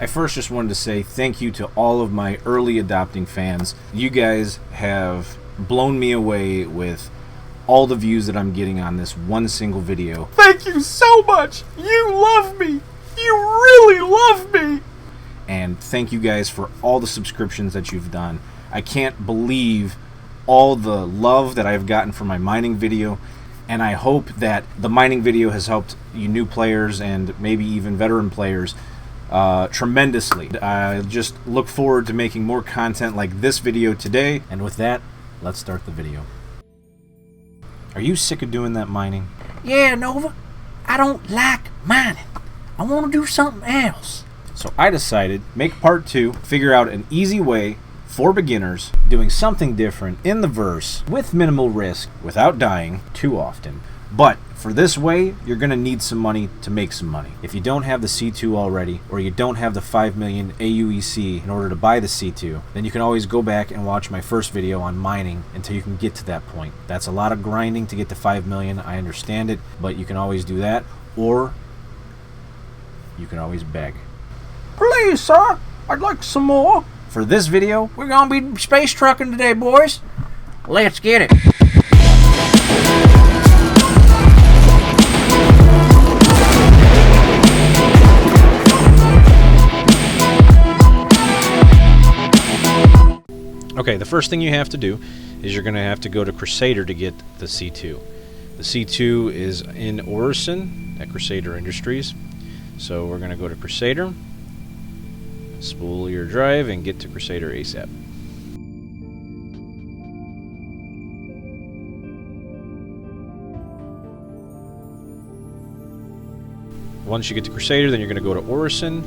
I first just wanted to say thank you to all of my early adopting fans. You guys have blown me away with all the views that I'm getting on this one single video. Thank you so much! You love me! You really love me! And thank you guys for all the subscriptions that you've done. I can't believe all the love that I've gotten from my mining video, and I hope that the mining video has helped you new players and maybe even veteran players tremendously. I just look forward to making more content like this video today, and with that, let's start the video. Are you sick of doing that mining? Yeah, Nova. I don't like mining. I want to do something else. So I decided, make part 2, figure out an easy way for beginners, doing something different in the verse with minimal risk without dying too often. But for this way, you're going to need some money to make some money. If you don't have the C2 already, or you don't have the 5 million AUEC in order to buy the C2, then you can always go back and watch my first video on mining until you can get to that point. That's a lot of grinding to get to 5 million, I understand it, but you can always do that, or you can always beg. Please, sir, I'd like some more. For this video, We're gonna be space trucking today, boys. Let's get it. okay, the first thing you have to do is you're going to have to go to Crusader to get the C2. The C2 is in Orison at Crusader Industries. So we're going to go to Crusader, spool your drive, and get to Crusader ASAP. Once you get to Crusader, then you're going to go to Orison.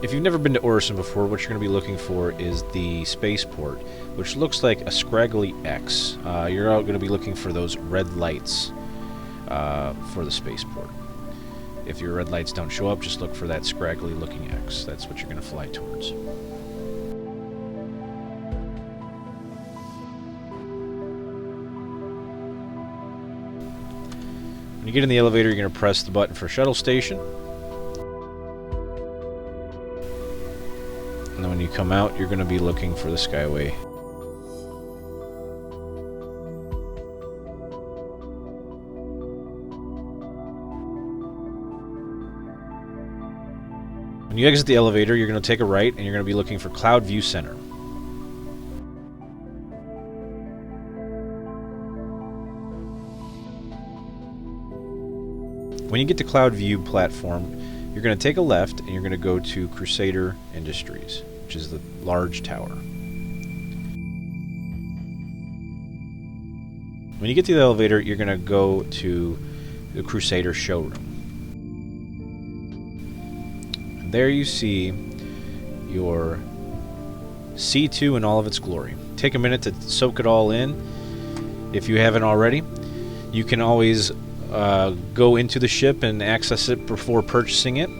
If you've never been to Orison before, what you're going to be looking for is the spaceport, which looks like a scraggly X. You're out going to be looking for those red lights for the spaceport. If your red lights don't show up, just look for that scraggly looking X. That's what you're going to fly towards. When you get in the elevator, you're going to press the button for shuttle station. And then when you come out, you're going to be looking for the Skyway. When you exit the elevator, you're going to take a right, and you're going to be looking for Cloud View Center. When you get to Cloud View platform, you're going to take a left, and you're going to go to Crusader Industries, which is the large tower. When you get to the elevator, you're going to go to the Crusader showroom. And there you see your C2 in all of its glory. Take a minute to soak it all in. If you haven't already, you can always go into the ship and access it before purchasing it,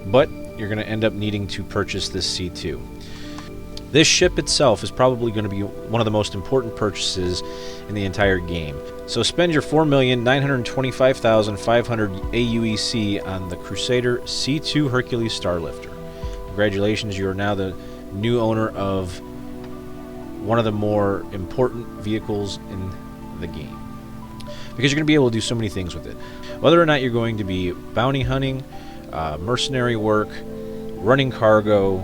but you're going to end up needing to purchase this C2. This ship itself is probably going to be one of the most important purchases in the entire game. So spend your 4,925,500 AUEC on the Crusader C2 Hercules Starlifter. Congratulations, you are now the new owner of one of the more important vehicles in the game, because you're going to be able to do so many things with it. Whether or not you're going to be bounty hunting, mercenary work, running cargo,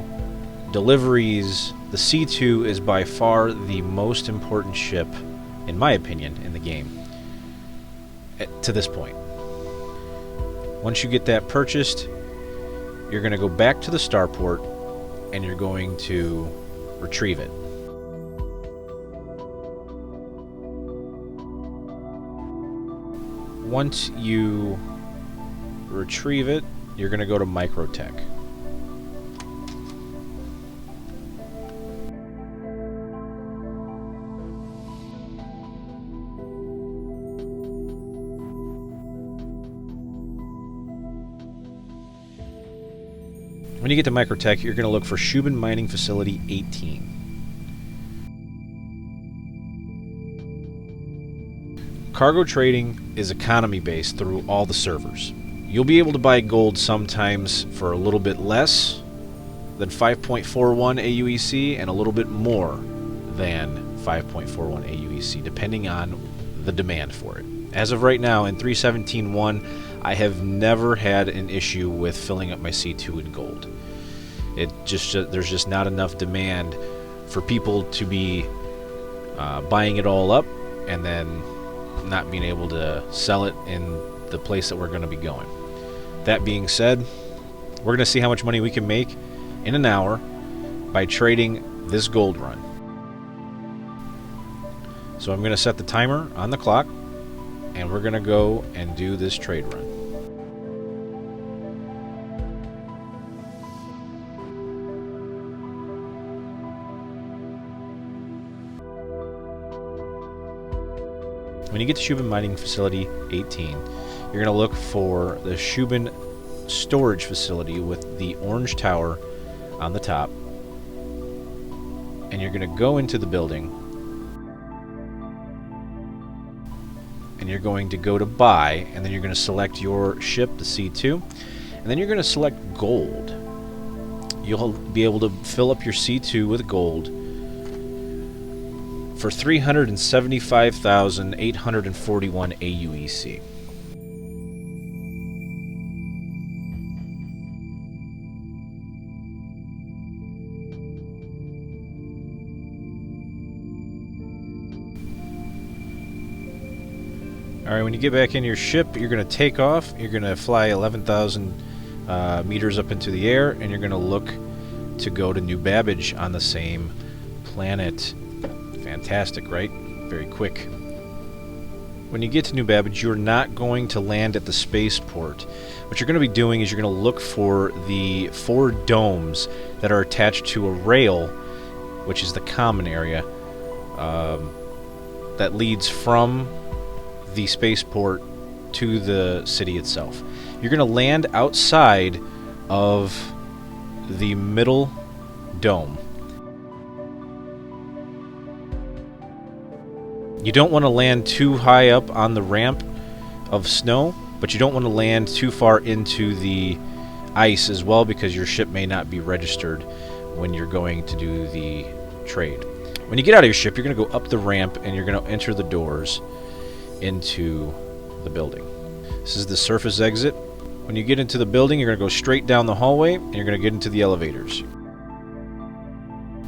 deliveries, the C2 is by far the most important ship, in my opinion, in the game to this point. Once you get that purchased, you're going to go back to the starport and you're going to retrieve it. Once you retrieve it, you're going to go to Microtech. When you get to Microtech, you're going to look for Shubin Mining Facility 18. Cargo trading is economy-based through all the servers. You'll be able to buy gold sometimes for a little bit less than 5.41 AUEC and a little bit more than 5.41 AUEC, depending on the demand for it. As of right now, in 3.17.1, I have never had an issue with filling up my C2 in gold. There's just not enough demand for people to be buying it all up and then not being able to sell it in the place that we're going to be going. That being said, we're going to see how much money we can make in an hour by trading this gold run. So I'm going to set the timer on the clock, and we're going to go and do this trade run. When you get to Shubin Mining Facility 18, you're going to look for the Shubin Storage Facility with the orange tower on the top. And you're going to go into the building. And you're going to go to buy, and then you're going to select your ship, the C2. And then you're going to select gold. You'll be able to fill up your C2 with gold for 375,841 AUEC. Alright, when you get back in your ship, you're going to take off. You're going to fly 11,000 meters up into the air, and you're going to look to go to New Babbage on the same planet. Fantastic, right? Very quick. When you get to New Babbage, you're not going to land at the spaceport. What you're going to be doing is you're going to look for the 4 domes that are attached to a rail, which is the common area, that leads from the spaceport to the city itself. You're going to land outside of the middle dome. You don't want to land too high up on the ramp of snow, but you don't want to land too far into the ice as well, because your ship may not be registered when you're going to do the trade. When you get out of your ship, you're going to go up the ramp and you're going to enter the doors into the building. This is the surface exit. When you get into the building, you're going to go straight down the hallway and you're going to get into the elevators.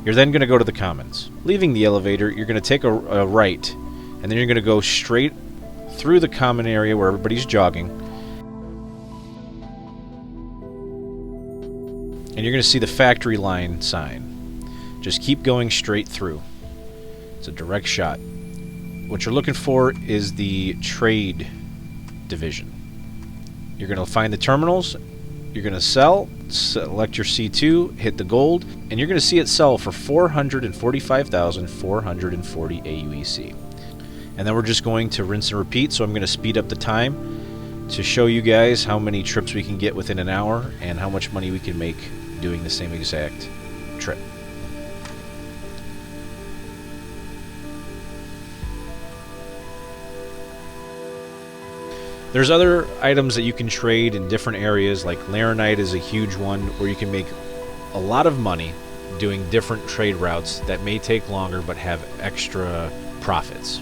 You're then going to go to the commons. Leaving the elevator, you're going to take a right, and then you're going to go straight through the common area where everybody's jogging. And you're going to see the factory line sign. Just keep going straight through. It's a direct shot. What you're looking for is the trade division. You're going to find the terminals. You're going to sell, select your C2, hit the gold, and you're going to see it sell for 445,440 AUEC. And then we're just going to rinse and repeat, so I'm going to speed up the time to show you guys how many trips we can get within an hour and how much money we can make doing the same exact trip. There's other items that you can trade in different areas, like Laranite is a huge one where you can make a lot of money doing different trade routes that may take longer but have extra profits.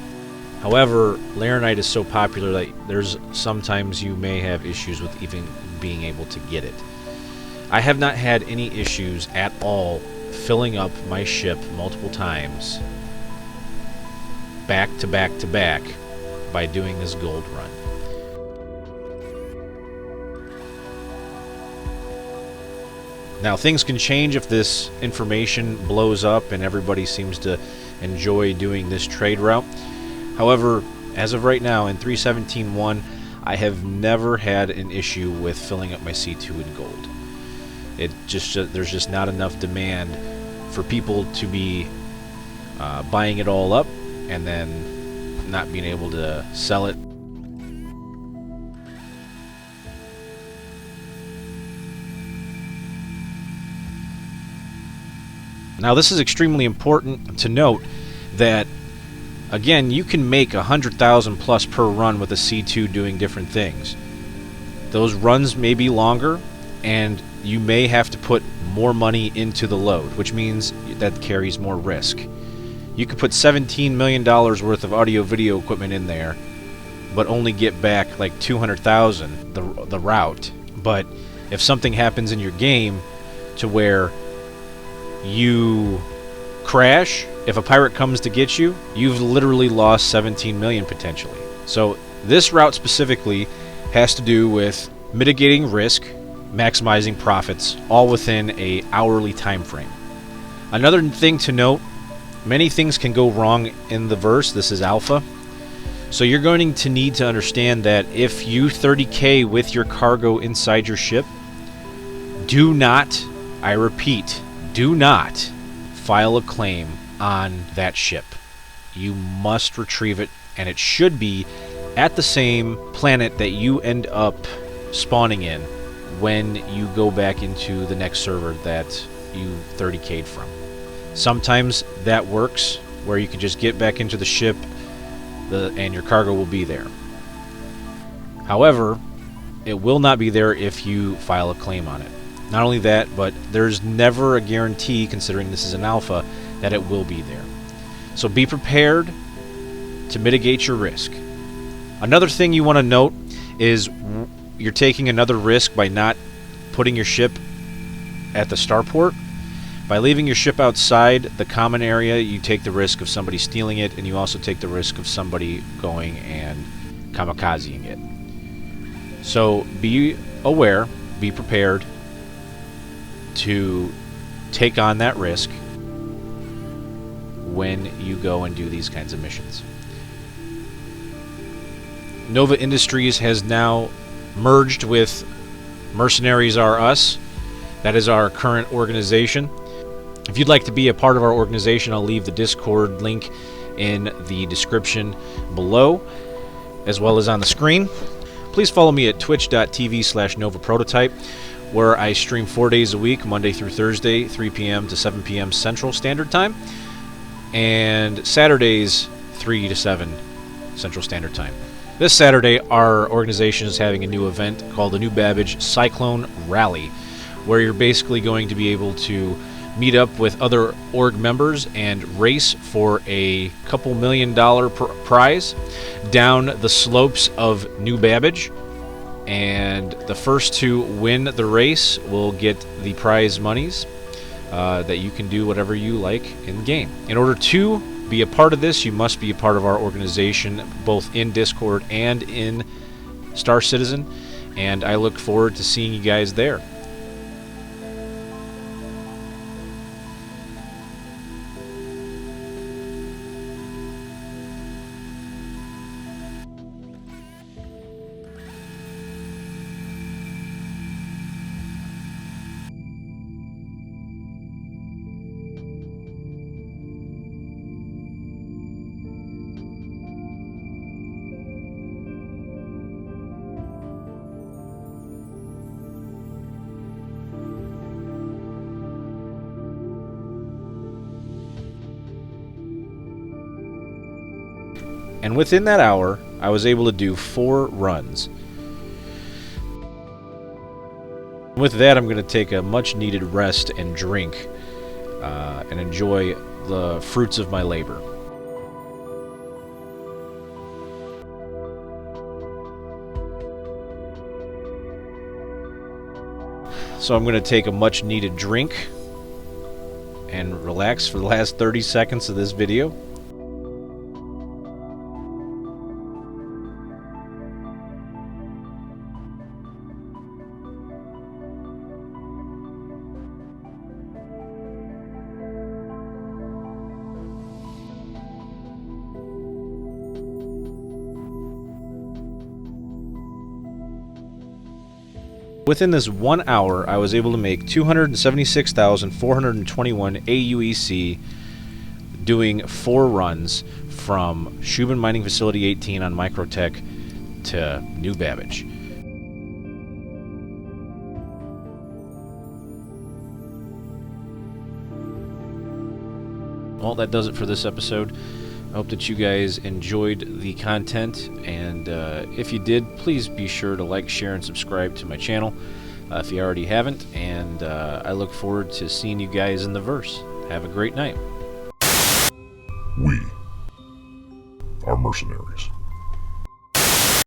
However, Laranite is so popular that there's sometimes you may have issues with even being able to get it. I have not had any issues at all filling up my ship multiple times back to back to back by doing this gold run. Now, things can change if this information blows up and everybody seems to enjoy doing this trade route. However, as of right now, in 3.17.1, I have never had an issue with filling up my C2 in gold. There's just not enough demand for people to be buying it all up and then not being able to sell it. Now, this is extremely important to note that, again, you can make 100,000 plus per run with a C2 doing different things. Those runs may be longer, and you may have to put more money into the load, which means that carries more risk. You could put $17 million worth of audio-video equipment in there, but only get back like 200,000 the route. But if something happens in your game to where you crash, if a pirate comes to get you, you've literally lost 17 million potentially. So this route specifically has to do with mitigating risk, maximizing profits, all within a hourly time frame. Another thing to note, many things can go wrong in the verse. This is alpha. So you're going to need to understand that if you 30K with your cargo inside your ship, do not, I repeat, do not file a claim on that ship. You must retrieve it, and it should be at the same planet that you end up spawning in when you go back into the next server that you 30K'd from. Sometimes that works, where you can just get back into the ship and your cargo will be there. However, it will not be there if you file a claim on it. Not only that, but there's never a guarantee, considering this is an alpha, that it will be there. So be prepared to mitigate your risk. Another thing you want to note is you're taking another risk by not putting your ship at the starport. By leaving your ship outside the common area, you take the risk of somebody stealing it, and you also take the risk of somebody going and kamikazing it. So be aware, be prepared to take on that risk when you go and do these kinds of missions. Nova Industries has now merged with Mercenaries Are Us. That is our current organization. If you'd like to be a part of our organization, I'll leave the Discord link in the description below, as well as on the screen. Please follow me at twitch.tv/NovaPrototype, where I stream 4 days a week, Monday through Thursday, 3 p.m. to 7 p.m. Central Standard Time, and Saturdays, 3 to 7 Central Standard Time. This Saturday, our organization is having a new event called the New Babbage Cyclone Rally, where you're basically going to be able to meet up with other org members and race for a couple $1 million prize down the slopes of New Babbage. And the first to win the race will get the prize monies that you can do whatever you like in the game. In order to be a part of this, you must be a part of our organization, both in Discord and in Star Citizen, and I look forward to seeing you guys there. And within that hour, I was able to do 4 runs. With that, I'm going to take a much-needed rest and drink and enjoy the fruits of my labor. So I'm going to take a much-needed drink and relax for the last 30 seconds of this video. Within this 1 hour, I was able to make 276,421 AUEC doing 4 runs from Shubin Mining Facility 18 on Microtech to New Babbage. well, that does it for this episode. I hope that you guys enjoyed the content, and if you did, please be sure to like, share, and subscribe to my channel if you already haven't, and I look forward to seeing you guys in the verse. Have a great night. We are mercenaries.